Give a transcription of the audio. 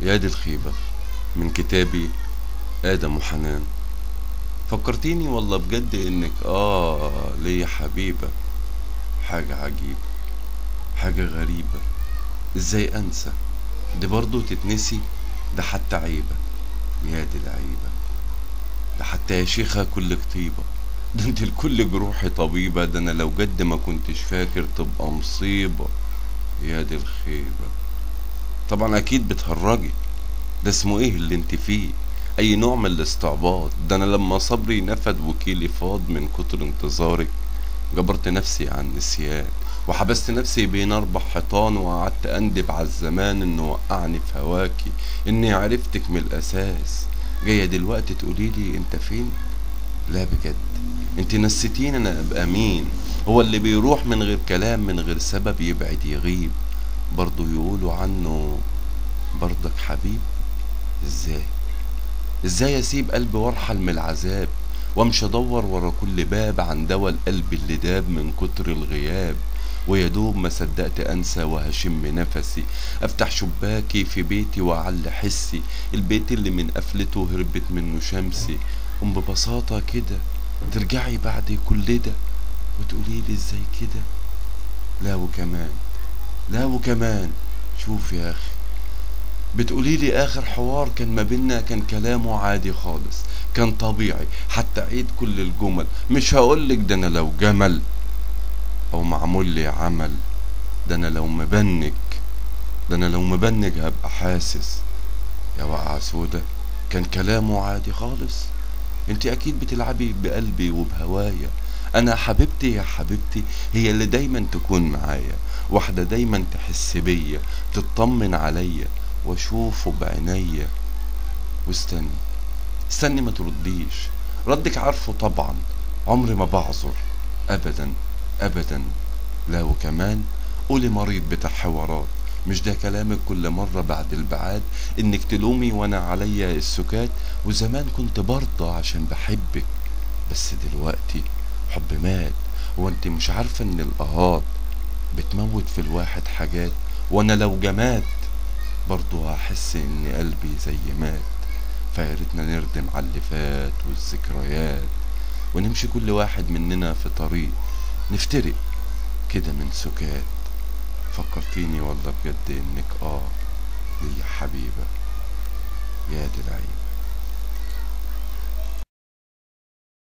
يا دي الخيبة. من كتابي آدم وحنان. فكرتيني والله بجد إنك ليا حبيبة. حاجة عجيبة، حاجة غريبة. إزاي أنسى؟ دي برضو تتنسي؟ ده حتى عيبة. يا دي العيبة. ده حتى يا شيخة كلك طيبة. ده انت لكل جروحي طبيبة. ده انا لو جد ما كنتش فاكر تبقى مصيبة. يا دي الخيبة. طبعا اكيد بتهرجي. ده اسمه ايه اللي انت فيه؟ اي نوع من الاستعباط؟ ده انا لما صبري نفد وكيلي فاض من كتر انتظارك جبرت نفسي عن النسيان، وحبست نفسي بين اربع حيطان، وقعدت اندب على الزمان انه وقعني في هواكي، اني عرفتك من الاساس. جايه دلوقتي تقوليلي انت فين؟ لا بجد، انت نسيتين انا ابقى مين. هو اللي بيروح من غير كلام من غير سبب يبعد يغيب، برضو يقولوا عنه برضك حبيب. ازاي؟ ازاي اسيب قلبي وارحل من العذاب، وامشي ادور ورا كل باب عن دوا القلب اللي داب من كتر الغياب، ويا دوب ما صدقت انسى وهشم نفسي، افتح شباكي في بيتي واعلي حسي، البيت اللي من قفلته هربت منه شمسي. ببساطة كده ترجعي بعد كل ده وتقوليلي ازاي كده؟ لا وكمان، لا وكمان. شوف يا اخي، بتقوليلي اخر حوار كان ما بينا كان كلامه عادي خالص، كان طبيعي، حتى عيد كل الجمل. مش هقولك ده انا لو جمل او معمول لي عمل، ده انا لو مبنك، ده انا لو مبنك هبقى حاسس. يا وقعة سودا، كان كلامه عادي خالص. انت اكيد بتلعبي بقلبي وبهوايا. انا حبيبتي يا حبيبتي هي اللي دايما تكون معايا، واحدة دايما تحس بيا، تطمن عليا واشوفه بعينيا. واستني، استني ما ترديش، ردك عارفه طبعا، عمري ما بعذر، ابدا، ابدا. لا وكمان، قولي مريض بتاع حوارات. مش ده كلامك كل مرة بعد البعاد، انك تلومي وانا عليا السكات؟ وزمان كنت برضه عشان بحبك، بس دلوقتي حب مات. هو انت مش عارفة ان الاهات بتموت في الواحد حاجات؟ وانا لو جماد برضه هحس ان قلبي زي مات. فياريتنا نردم على اللي فات والذكريات، ونمشي كل واحد مننا في طريق، نفترق كده من سكات. فكرتيني والله بجد انك ليا حبيبة. يا دي العيب.